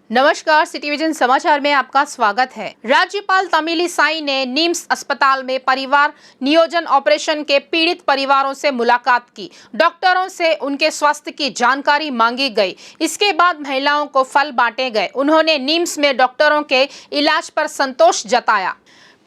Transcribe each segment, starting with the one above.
नमस्कार, city vision समाचार में आपका स्वागत है। राज्यपाल तमिलिसाई ने निम्स अस्पताल में परिवार नियोजन ऑपरेशन के पीड़ित परिवारों से मुलाकात की। डॉक्टरों से उनके स्वास्थ्य की जानकारी मांगी गई। इसके बाद महिलाओं को फल बांटे गए। उन्होंने निम्स में डॉक्टरों के इलाज पर संतोष जताया।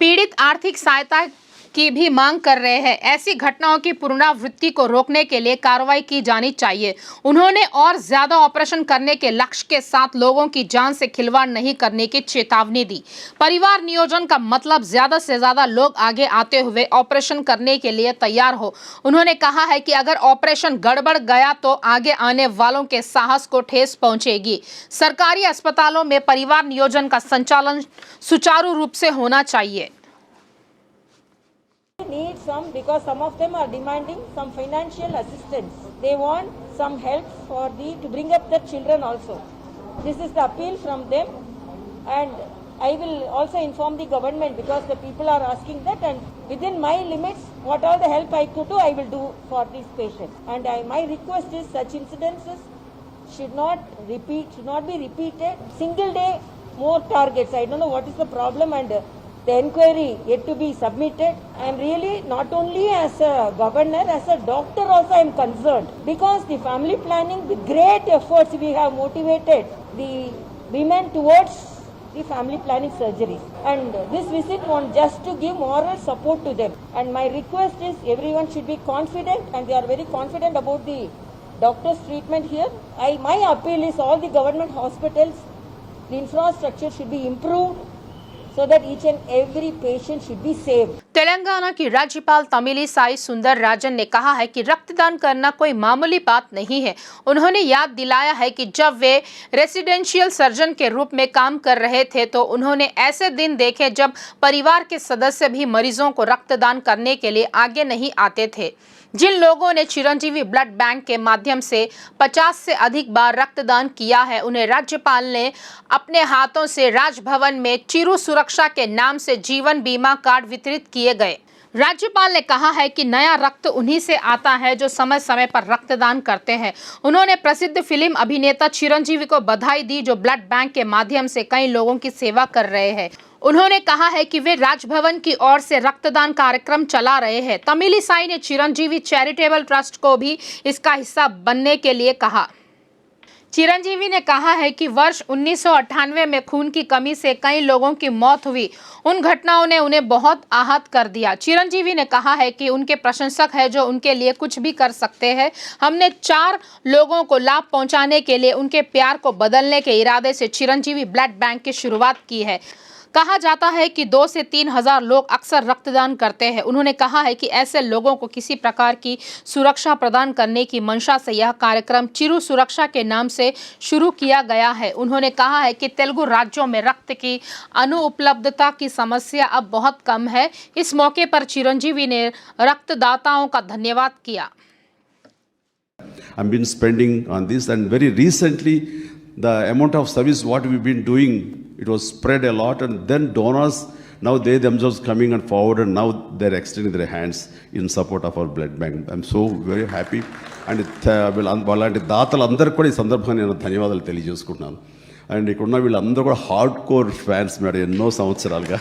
पीड़ित आर्थिक सहायता की भी मांग कर रहे हैं। ऐसी घटनाओं की पुनरावृत्ति को रोकने के लिए कार्रवाई की जानी चाहिए। उन्होंने और ज्यादा ऑपरेशन करने के लक्ष्य के साथ लोगों की जान से खिलवाड़ नहीं करने की चेतावनी दी। परिवार नियोजन का मतलब ज्यादा से ज्यादा लोग आगे आते हुए ऑपरेशन करने के लिए तैयार हो। उन्होंने कहा है कि अगर ऑपरेशन गड़बड़ गया तो आगे आने वालों के साहस को ठेस पहुंचेगी। सरकारी अस्पतालों में परिवार नियोजन का संचालन सुचारू रूप से होना चाहिए। Need some, because some of them are demanding some financial assistance. They want some help to bring up the children also. This is the appeal from them, and I will also inform the government because the people are asking that, and within my limits, what all the help I could do, I will do for these patients. And my request is such incidences should not be repeated. Single day, more targets. I don't know what is the problem, and the inquiry yet to be submitted. I am really not only as a governor, as a doctor also I am concerned, because the family planning with great efforts we have motivated the women towards the family planning surgeries, and this visit was just to give moral support to them. And my request is everyone should be confident, and they are very confident about the doctor's treatment here. My appeal is all the government hospitals, the infrastructure should be improved so that each and every patient should be saved. Telangana की राज्यपाल तमिलिसाई सुंदरराजन ने कहा है कि रक्तदान करना कोई मामूली बात नहीं है। उन्होंने याद दिलाया है कि जब वे रेसिडेंशियल सर्जन के रूप में काम कर रहे थे तो उन्होंने ऐसे दिन देखे जब परिवार के सदस्य भी मरीजों को रक्तदान करने के लिए आगे नहीं आते थे। जिन लोगों ने चिरंजीवी ब्लड बैंक के माध्यम से 50 से अधिक बार रक्तदान किया है, उन्हें राज्यपाल ने अपने हाथों से राजभवन में चिरू सुरक्षा के नाम से जीवन बीमा कार्ड वितरित किए गए। राज्यपाल ने कहा है कि नया रक्त उन्हीं से आता है जो समय समय पर रक्तदान करते हैं। उन्होंने प्रसिद्ध फिल्म अभिनेता चिरंजीवी को बधाई दी जो ब्लड बैंक के माध्यम से कई लोगों की सेवा कर रहे हैं। उन्होंने कहा है कि वे राजभवन की ओर से रक्तदान कार्यक्रम चला रहे हैं। तमिलिसाई ने चिरंजीवी चैरिटेबल ट्रस्ट को भी इसका हिस्सा बनने के लिए कहा। चिरंजीवी ने कहा है कि वर्ष 1998 में खून की कमी से कई लोगों की मौत हुई। उन घटनाओं ने उन्हें बहुत आहत कर दिया। चिरंजीवी ने कहा है कि उनके प्रशंसक हैं जो उनके लिए कुछ भी कर सकते हैं। हमने 4 लोगों को लाभ पहुंचाने के लिए उनके प्यार को बदलने के इरादे से चिरंजीवी ब्लड बैंक की शुरुआत की है। कहा जाता है कि 2 से 3 हजार लोग अक्सर रक्तदान करते हैं। उन्होंने कहा है कि ऐसे लोगों को किसी प्रकार की सुरक्षा प्रदान करने की मंशा से यह कार्यक्रम चिरू सुरक्षा के नाम से शुरू किया गया है। उन्होंने कहा है कि तेलुगु राज्यों में रक्त की अनुपलब्धता की समस्या अब बहुत कम है। इस मौके पर चिरंजीवी ने रक्तदाताओं का धन्यवाद किया। I've been spending on this, and very recently the amount of service what we've been doing, it was spread a lot, and then donors, now they themselves coming and forward, and now they're extending their hands in support of our blood bank. I'm so very happy, and అలాంటి దాతలందరూ కూడా ఈ సందర్భంగా నేను ధన్యవాదాలు తెలియజేసుకుంటున్నాను. And ఇక్కడున్న వీళ్ళందరూ కూడా హార్డ్ కోర్ ఫ్యాన్స్ మేడం ఎన్నో సంవత్సరాలుగా.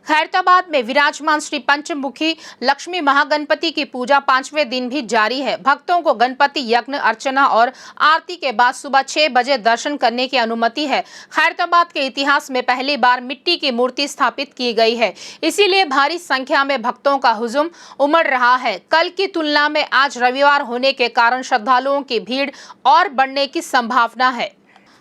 खैरताबाद में विराजमान श्री पंचमुखी लक्ष्मी महागणपति की पूजा 5वें दिन भी जारी है। भक्तों को गणपति यज्ञ, अर्चना और आरती के बाद सुबह 6 बजे दर्शन करने की अनुमति है। खैरताबाद के इतिहास में पहली बार मिट्टी की मूर्ति स्थापित की गई है, इसीलिए भारी संख्या में भक्तों का हुजूम उमड़ रहा है। कल की तुलना में आज रविवार होने के कारण श्रद्धालुओं की भीड़ और बढ़ने की संभावना है।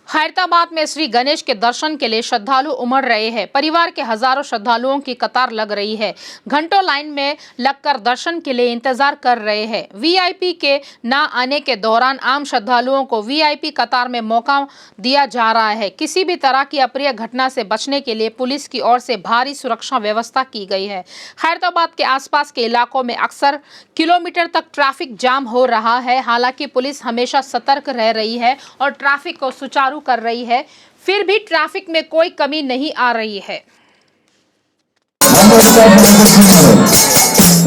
खैरताबाद में श्री गणेश के दर्शन के लिए श्रद्धालु उमड़ रहे हैं। परिवार के हजारों श्रद्धालुओं की कतार लग रही है। घंटों लाइन में लगकर दर्शन के लिए इंतजार कर रहे हैं। वीआईपी के न आने के दौरान आम श्रद्धालुओं को वीआईपी कतार में मौका दिया जा रहा है। किसी भी तरह की अप्रिय घटना से बचने के लिए पुलिस की ओर से भारी सुरक्षा व्यवस्था की गई है। खैरताबाद के आसपास के इलाकों में अक्सर किलोमीटर तक ट्रैफिक जाम हो रहा है। हालांकि पुलिस हमेशा सतर्क रह रही है और ट्रैफिक को सुचारू कर रही है, फिर भी ट्रैफिक में कोई कमी नहीं आ रही है।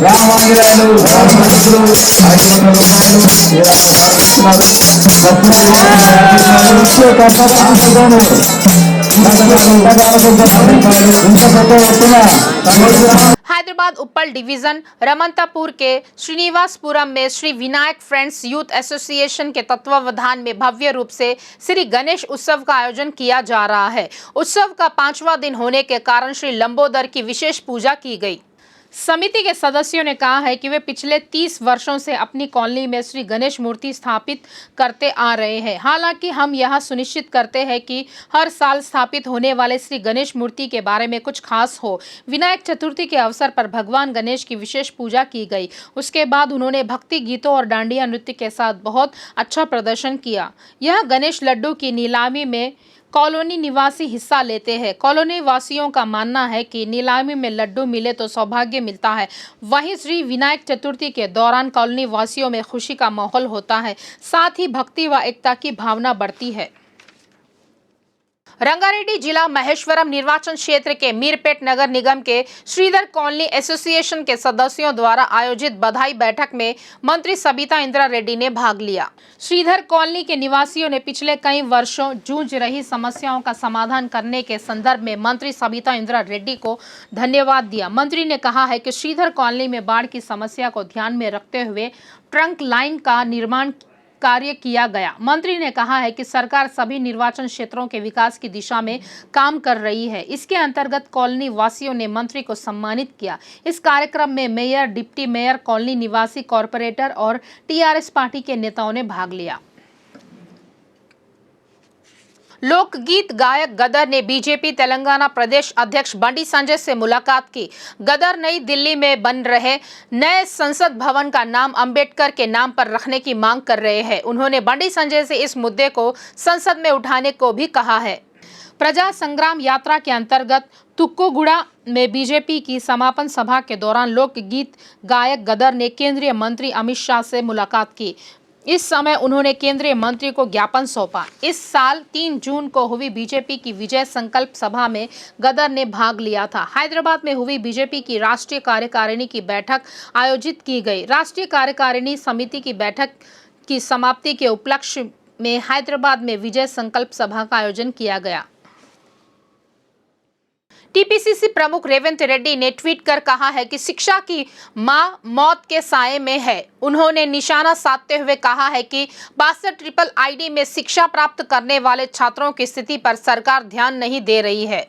राम हैदराबाद उप्पल डिवीजन रमंतापुर के श्रीनिवासपुरम में Shri Vinayak friends youth association के तत्वावधान में भव्य रूप से श्री गणेश उत्सव का आयोजन किया जा रहा है। उत्सव का 5वां दिन होने के कारण श्री लंबोदर की विशेष पूजा की गई। समिति के सदस्यों ने कहा है कि वे पिछले 30 वर्षों से अपनी कॉलोनी में श्री गणेश मूर्ति स्थापित करते आ रहे हैं। हालांकि हम यह सुनिश्चित करते हैं कि हर साल स्थापित होने वाले श्री गणेश मूर्ति के बारे में कुछ खास हो। विनायक चतुर्थी के अवसर पर भगवान गणेश की विशेष पूजा की गई। उसके बाद उन्होंने भक्ति गीतों और डांडिया नृत्य के साथ बहुत अच्छा प्रदर्शन किया। यह गणेश लड्डू की नीलामी में कॉलोनी निवासी हिस्सा लेते हैं। कॉलोनी वासियों का मानना है कि नीलामी में लड्डू मिले तो सौभाग्य मिलता है। वहीं श्री विनायक चतुर्थी के दौरान कॉलोनी वासियों में खुशी का माहौल होता है, साथ ही भक्ति व एकता की भावना बढ़ती है। रंगारेड्डी जिला महेश्वरम निर्वाचन क्षेत्र के मीरपेट नगर निगम के श्रीधर कॉलोनी एसोसिएशन के सदस्यों द्वारा आयोजित बधाई बैठक में मंत्री सबिता इंद्रा रेड्डी ने भाग लिया। श्रीधर कॉलोनी के निवासियों ने पिछले कई वर्षों जूझ रही समस्याओं का समाधान करने के संदर्भ में मंत्री सबिता इंद्रा रेड्डी को धन्यवाद दिया। मंत्री ने कहा है कि श्रीधर कॉलोनी में बाढ़ की समस्या को ध्यान में रखते हुए ट्रंक लाइन का निर्माण कार्य किया गया। मंत्री ने कहा है कि सरकार सभी निर्वाचन क्षेत्रों के विकास की दिशा में काम कर रही है। इसके अंतर्गत कॉलोनी वासियों ने मंत्री को सम्मानित किया। इस कार्यक्रम में मेयर, डिप्टी मेयर, कॉलोनी निवासी, कॉरपोरेटर और टीआरएस पार्टी के नेताओं ने भाग लिया। लोकगीत गायक गदर ने बीजेपी तेलंगाना प्रदेश अध्यक्ष बंडी संजय से मुलाकात की। गदर नई दिल्ली में बन रहे नए संसद भवन का नाम अंबेडकर के नाम पर रखने की मांग कर रहे हैं। उन्होंने बंडी संजय से इस मुद्दे को संसद में उठाने को भी कहा है। प्रजा संग्राम यात्रा के अंतर्गत तुक्कोगुड़ा में बीजेपी की समापन सभा के दौरान लोकगीत गायक गदर ने केंद्रीय मंत्री अमित शाह से मुलाकात की। इस समय उन्होंने केंद्रीय मंत्री को ज्ञापन सौंपा। इस साल 3 जून को हुई बीजेपी की विजय संकल्प सभा में गदर ने भाग लिया था। हैदराबाद में हुई बीजेपी की राष्ट्रीय कार्यकारिणी की बैठक आयोजित की गई। राष्ट्रीय कार्यकारिणी समिति की बैठक की समाप्ति के उपलक्ष्य में हैदराबाद में विजय संकल्प सभा का आयोजन किया गया। टीपीसीसी प्रमुख रेवंत रेड्डी ने ट्वीट कर कहा है कि शिक्षा की मां मौत के साए में है। उन्होंने निशाना साधते हुए कहा है कि 62 IIID में शिक्षा प्राप्त करने वाले छात्रों की स्थिति पर सरकार ध्यान नहीं दे रही है।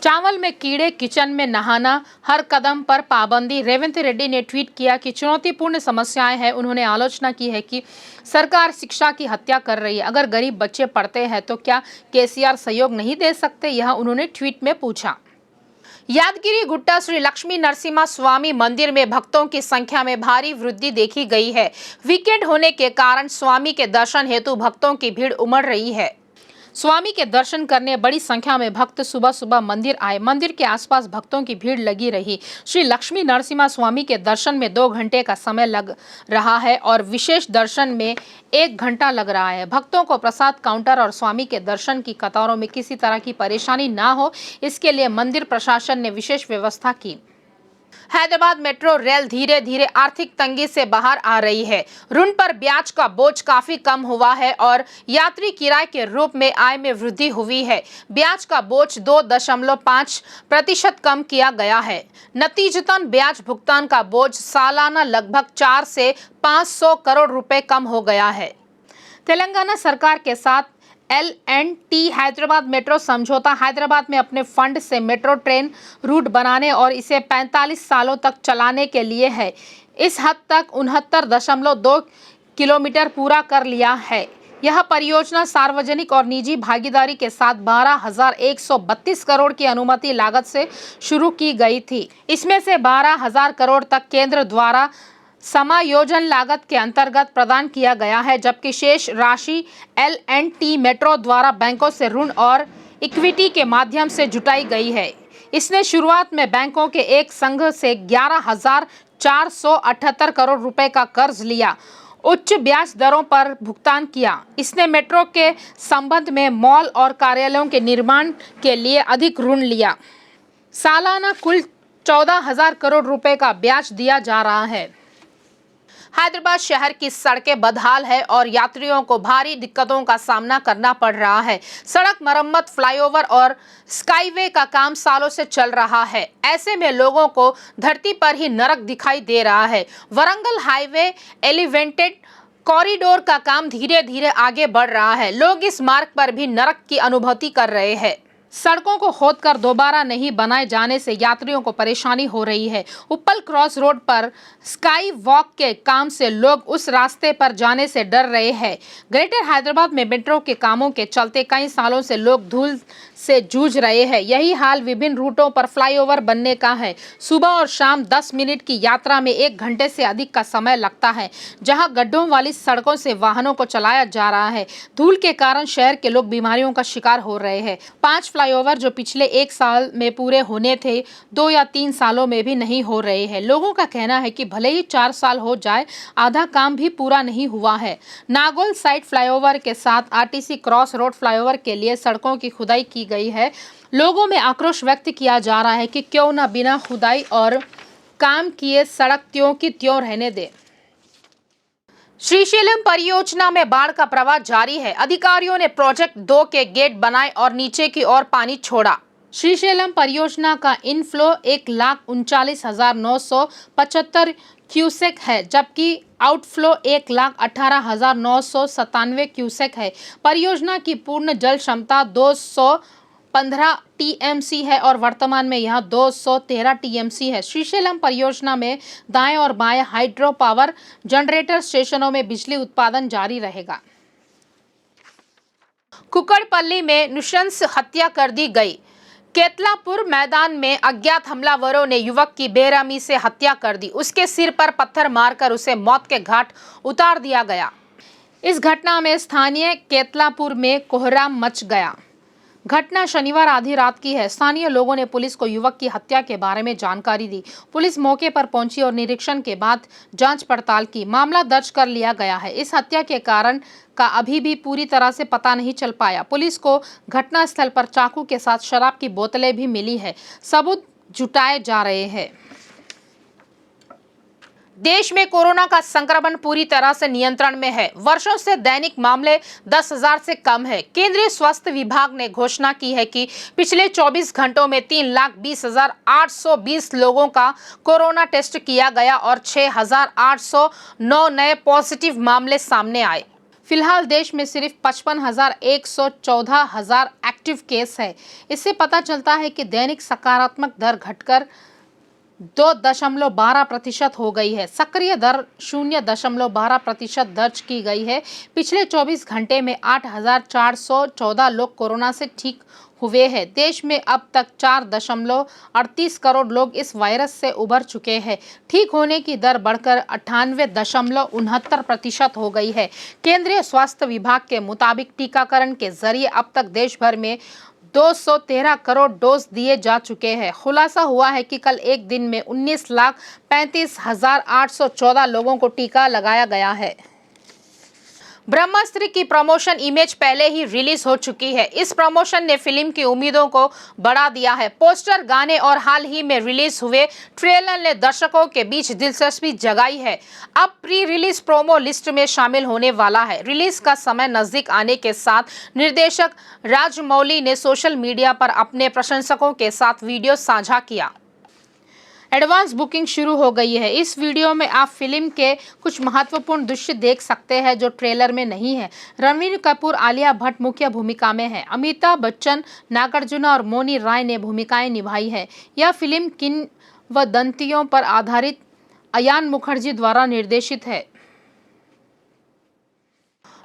चावल में कीड़े, किचन में नहाना, हर कदम पर पाबंदी। रेवंत रेड्डी ने ट्वीट किया कि चुनौतीपूर्ण समस्याएं हैं। उन्होंने आलोचना की है कि सरकार शिक्षा की हत्या कर रही है। अगर गरीब बच्चे पढ़ते हैं तो क्या केसीआर सहयोग नहीं दे सकते? यह उन्होंने ट्वीट में पूछा। यादगिरी गुट्टा श्री लक्ष्मी नरसिम्हा स्वामी मंदिर में भक्तों की संख्या में भारी वृद्धि देखी गई है। वीकेंड होने के कारण स्वामी के दर्शन हेतु भक्तों की भीड़ उमड़ रही है। स्वामी के दर्शन करने बड़ी संख्या में भक्त सुबह सुबह मंदिर आए। मंदिर के आसपास भक्तों की भीड़ लगी रही। श्री लक्ष्मी नरसिम्हा स्वामी के दर्शन में 2 घंटे का समय लग रहा है और विशेष दर्शन में 1 घंटा लग रहा है। भक्तों को प्रसाद काउंटर और स्वामी के दर्शन की कतारों में किसी तरह की परेशानी ना हो, इसके लिए मंदिर प्रशासन ने विशेष व्यवस्था की। हैदराबाद मेट्रो रेल धीरे धीरे आर्थिक तंगी से बाहर आ रही है। ऋण पर ब्याज का बोझ काफी कम हुआ है और यात्री किराए के रूप में आय में वृद्धि हुई है। ब्याज का बोझ 2.5% कम किया गया है। नतीजतन ब्याज भुगतान का बोझ सालाना लगभग 4 से 500 करोड़ रुपए कम हो गया है। तेलंगाना सरकार के साथ L&T हैदराबाद मेट्रो समझौता हैदराबाद में अपने फंड से मेट्रो ट्रेन रूट बनाने और इसे 45 सालों तक चलाने के लिए है। इस हद तक 69.2 किलोमीटर पूरा कर लिया है। यह परियोजना सार्वजनिक और निजी भागीदारी के साथ 12,132 करोड़ की अनुमति लागत से शुरू की गई थी। इसमें से 12,000 करोड़ तक केंद्र द्वारा समायोजन लागत के अंतर्गत प्रदान किया गया है, जबकि शेष राशि L&T मेट्रो द्वारा बैंकों से ऋण और इक्विटी के माध्यम से जुटाई गई है। इसने शुरुआत में बैंकों के एक संघ से 11,478 करोड़ रुपए का कर्ज लिया, उच्च ब्याज दरों पर भुगतान किया। इसने मेट्रो के संबंध में मॉल और कार्यालयों के निर्माण के लिए अधिक ऋण लिया। सालाना कुल 14,000 करोड़ रुपए का ब्याज दिया जा रहा है। हैदराबाद शहर की सड़कें बदहाल है और यात्रियों को भारी दिक्कतों का सामना करना पड़ रहा है। सड़क मरम्मत, फ्लाईओवर और स्काईवे का काम सालों से चल रहा है। ऐसे में लोगों को धरती पर ही नरक दिखाई दे रहा है। वरंगल हाईवे एलिवेटेड कॉरिडोर का काम धीरे धीरे आगे बढ़ रहा है। लोग इस मार्ग पर भी नरक की अनुभूति कर रहे हैं। सड़कों को खोदकर दोबारा नहीं बनाए जाने से यात्रियों को परेशानी हो रही है। उप्पल क्रॉस रोड पर स्काई वॉक के काम से लोग उस रास्ते पर जाने से डर रहे हैं। ग्रेटर हैदराबाद में मेट्रो के कामों के चलते कई सालों से लोग धूल से जूझ रहे हैं। यही हाल विभिन्न रूटों पर फ्लाईओवर बनने का है। सुबह और शाम 10 मिनट की यात्रा में 1 घंटे से अधिक का समय लगता है। जहां गड्ढों वाली सड़कों से वाहनों को चलाया जा रहा है। धूल के कारण शहर के लोग बीमारियों का शिकार हो रहे हैं। 5 फ्लाईओवर जो पिछले 1 साल में पूरे होने थे, 2 या 3 सालों में भी नहीं हो रहे हैं। लोगों का कहना है कि भले ही 4 साल हो जाए, आधा काम भी पूरा नहीं हुआ है। नागोल साइड फ्लाईओवर के साथ आरटीसी क्रॉस रोड फ्लाईओवर के लिए सड़कों की खुदाई की गई है। लोगों में आक्रोश व्यक्त किया जा रहा है कि क्यों न बिना खुदाई और काम किए सड़क त्यों की त्यों रहने दे। श्रीशैलम परियोजना में बाढ़ का प्रवाह जारी है। अधिकारियों ने प्रोजेक्ट 2 के गेट बनाए और नीचे की ओर पानी छोड़ा। श्रीशैलम परियोजना का इनफ्लो 1,39,975 क्यूसेक है, जबकि आउटफ्लो 1,18,997 क्यूसेक है। परियोजना की पूर्ण जल क्षमता 215 टीएमसी है और वर्तमान में यहां 213 टीएमसी है। श्रीशैलम परियोजना में दाएं और बाएं हाइड्रो पावर जनरेटर स्टेशनों में बिजली उत्पादन जारी रहेगा। कुकड़पल्ली में नृशंस हत्या कर दी गई। केतलापुर मैदान में अज्ञात हमलावरों ने युवक की बेरहमी से हत्या कर दी। उसके सिर पर पत्थर मारकर उसे मौत के घाट उतार दिया गया। इस घटना में स्थानीय केतलापुर में कोहराम मच गया। घटना शनिवार आधी रात की है। स्थानीय लोगों ने पुलिस को युवक की हत्या के बारे में जानकारी दी। पुलिस मौके पर पहुंची और निरीक्षण के बाद जांच पड़ताल की। मामला दर्ज कर लिया गया है। इस हत्या के कारण का अभी भी पूरी तरह से पता नहीं चल पाया। पुलिस को घटनास्थल पर चाकू के साथ शराब की बोतलें भी मिली है। सबूत जुटाए जा रहे हैं। देश में कोरोना का संक्रमण पूरी तरह से नियंत्रण में है। वर्षों से दैनिक मामले 10,000 से कम है। केंद्रीय स्वास्थ्य विभाग ने घोषणा की है कि पिछले 24 घंटों में 3,20,820 लोगों का कोरोना टेस्ट किया गया और 6,809 नए पॉजिटिव मामले सामने आए। फिलहाल देश में सिर्फ 55,114 एक्टिव केस है। इससे पता चलता है कि दैनिक सकारात्मक दर घटकर 2.12% हो गई है। सक्रिय दर 0.12% दर्ज की गई है। पिछले 24 घंटे में 8,414 लोग कोरोना से ठीक हुए हैं। देश में अब तक 4.38 करोड़ लोग इस वायरस से उबर चुके हैं। ठीक होने की दर बढ़कर 98.69% हो गई है। केंद्रीय स्वास्थ्य विभाग के मुताबिक टीकाकरण के जरिए अब तक देश भर में 213 करोड़ डोज दिए जा चुके हैं। खुलासा हुआ है कि कल एक दिन में 19,35,814 लोगों को टीका लगाया गया है। ब्रह्मास्त्र की प्रमोशन इमेज पहले ही रिलीज हो चुकी है। इस प्रमोशन ने फिल्म की उम्मीदों को बढ़ा दिया है। पोस्टर, गाने और हाल ही में रिलीज हुए ट्रेलर ने दर्शकों के बीच दिलचस्पी जगाई है। अब प्री रिलीज प्रोमो लिस्ट में शामिल होने वाला है। रिलीज का समय नजदीक आने के साथ निर्देशक राजमौली ने सोशल मीडिया पर अपने प्रशंसकों के साथ वीडियो साझा किया। एडवांस बुकिंग शुरू हो गई है। इस वीडियो में आप फिल्म के कुछ महत्वपूर्ण दृश्य देख सकते हैं जो ट्रेलर में नहीं है। रणवीर कपूर, आलिया भट्ट मुख्य भूमिका में हैं। अमिताभ बच्चन, नागार्जुना और मोनी राय ने भूमिकाएं निभाई है। यह फिल्म किंवदंतियों पर आधारित अयान मुखर्जी द्वारा निर्देशित है।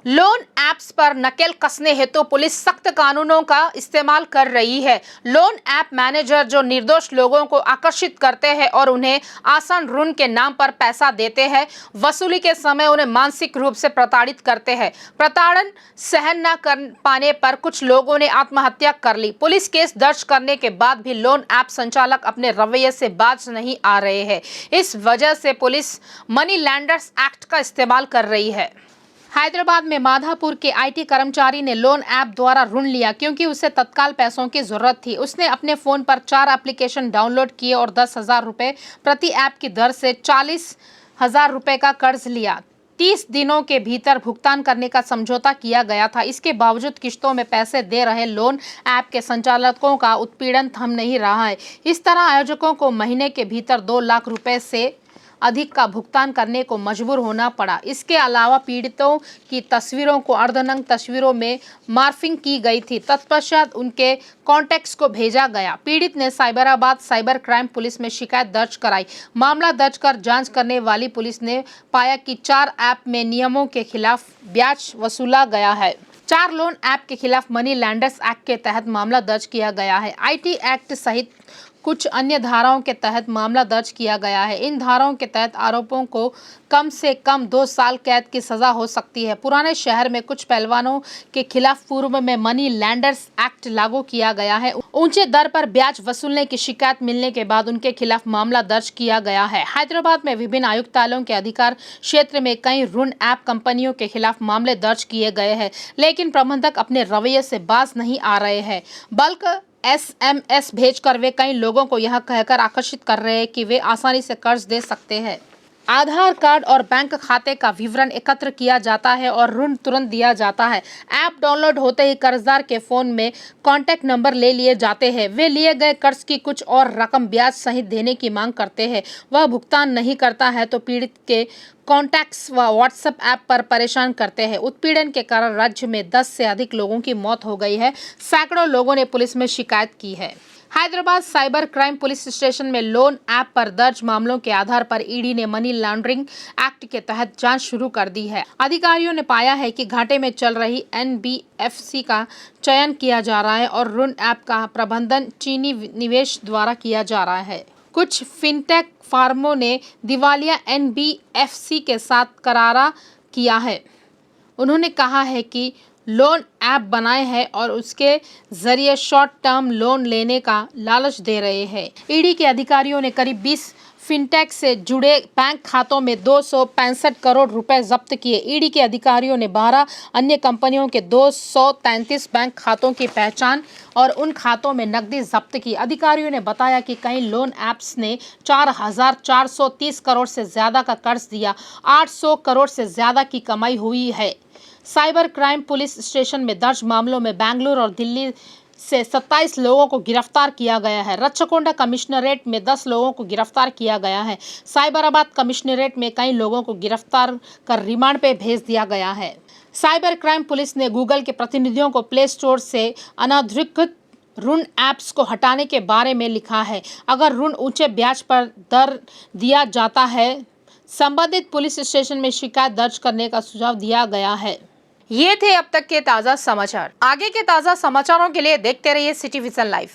लोन ऐप्स पर नकेल कसने हेतु पुलिस सख्त कानूनों का इस्तेमाल कर रही है। लोन ऐप मैनेजर जो निर्दोष लोगों को आकर्षित करते हैं और उन्हें आसान ऋण के नाम पर पैसा देते हैं, वसूली के समय उन्हें मानसिक रूप से प्रताड़ित करते हैं। प्रताड़न सहन न कर पाने पर कुछ लोगों ने आत्महत्या कर ली। पुलिस केस दर्ज करने के बाद भी लोन ऐप संचालक अपने रवैये से बाज नहीं आ रहे हैं। इस वजह से पुलिस मनी लैंडर्स एक्ट का इस्तेमाल कर रही है। हैदराबाद में माधापुर के आईटी कर्मचारी ने लोन ऐप द्वारा ऋण लिया क्योंकि उसे तत्काल पैसों की जरूरत थी। उसने अपने फोन पर 4 एप्लीकेशन डाउनलोड किए और 10,000 रुपये प्रति ऐप की दर से 40 10,000 रुपए का कर्ज लिया। 30 दिनों के भीतर भुगतान करने का समझौता किया गया था। इसके बावजूद किश्तों में पैसे दे रहे लोन ऐप के संचालकों का उत्पीड़न थम नहीं रहा है। इस तरह आयोजकों को महीने के भीतर 2 लाख रुपए से अधिक का भुगतान करने को मजबूर होना पड़ा। इसके अलावा पीड़ितों की तस्वीरों को अर्धनग्न तस्वीरों में मार्फिंग की गई थी। तत्पश्चात उनके कॉन्टैक्ट्स को भेजा गया। पीड़ित ने साइबराबाद साइबर क्राइम पुलिस में शिकायत दर्ज कराई। मामला दर्ज कर जांच करने वाली पुलिस ने पाया कि 4 ऐप में नियमों के खिलाफ ब्याज वसूला गया है। 4 लोन ऐप के खिलाफ मनी लैंडर्स एक्ट के तहत मामला दर्ज किया गया है। IT एक्ट सहित कुछ अन्य धाराओं के तहत मामला दर्ज किया गया है। इन धाराओं के तहत आरोपों को कम से कम 2 साल कैद की सजा हो सकती है। पुराने शहर में कुछ पहलवानों के खिलाफ पूर्व में मनी लैंडर्स एक्ट लागू किया गया है। ऊंचे दर पर ब्याज वसूलने की शिकायत मिलने के बाद उनके खिलाफ मामला दर्ज किया गया है। हैदराबाद में विभिन्न आयुक्तालयों के अधिकार क्षेत्र में कई ऋण ऐप कंपनियों के खिलाफ मामले दर्ज किए गए हैं, लेकिन प्रबंधक अपने रवैये से बाज नहीं आ रहे हैं। बल्क SMS भेजकर वे कई लोगों को यह कहकर आकर्षित कर रहे हैं कि वे आसानी से कर्ज दे सकते हैं। आधार कार्ड और बैंक खाते का विवरण एकत्र किया जाता है और ऋण तुरंत दिया जाता है। ऐप डाउनलोड होते ही कर्जदार के फोन में कॉन्टैक्ट नंबर ले लिए जाते हैं। वे लिए गए कर्ज की कुछ और रकम ब्याज सहित देने की मांग करते हैं। वह भुगतान नहीं करता है तो पीड़ित के कॉन्टैक्ट्स व व्हाट्सएप ऐप पर परेशान करते हैं। उत्पीड़न के कारण राज्य में 10 से अधिक लोगों की मौत हो गई है। सैकड़ों लोगों ने पुलिस में शिकायत की है। Hyderabad cyber crime police station में लोन ऐप पर दर्ज मामलों के आधार पर ईडी ने मनी लॉन्ड्रिंग एक्ट के तहत जांच शुरू कर दी है। अधिकारियों ने पाया है कि घाटे में चल रही NBFC का चयन किया जा रहा है और ऋण ऐप का प्रबंधन चीनी निवेश द्वारा किया जा रहा है। कुछ फिनटेक फार्मों ने दिवालिया NBFC के साथ करारा किया है। उन्होंने कहा है कि लोन ऐप बनाए हैं और उसके जरिए शॉर्ट टर्म लोन लेने का लालच दे रहे हैं। ईडी के अधिकारियों ने करीब 20 फिनटेक से जुड़े बैंक खातों में 265 करोड़ रुपए जब्त किए। ईडी के अधिकारियों ने 12 अन्य कंपनियों के 233 बैंक खातों की पहचान और उन खातों में नकदी जब्त की। अधिकारियों ने बताया कि कई लोन ऐप्स ने 4,430 करोड़ से ज्यादा का कर्ज दिया। 800 करोड़ से ज्यादा की कमाई हुई है। साइबर क्राइम पुलिस स्टेशन में दर्ज मामलों में बेंगलुरु और दिल्ली से 27 लोगों को गिरफ्तार किया गया है। रचकोंडा कमिश्नरेट में 10 लोगों को गिरफ्तार किया गया है। साइबराबाद कमिश्नरेट में कई लोगों को गिरफ्तार कर रिमांड पे भेज दिया गया है। साइबर क्राइम पुलिस ने गूगल के प्रतिनिधियों को प्ले स्टोर से अनधिकृत ऋण ऐप्स को हटाने के बारे में लिखा है। अगर ऋण ऊंचे ब्याज पर दर दिया जाता है, संबंधित पुलिस स्टेशन में शिकायत दर्ज करने का सुझाव दिया गया है। ये थे अब तक के ताज़ा समाचार। आगे के ताज़ा समाचारों के लिए देखते रहिए सिटी विजन लाइव।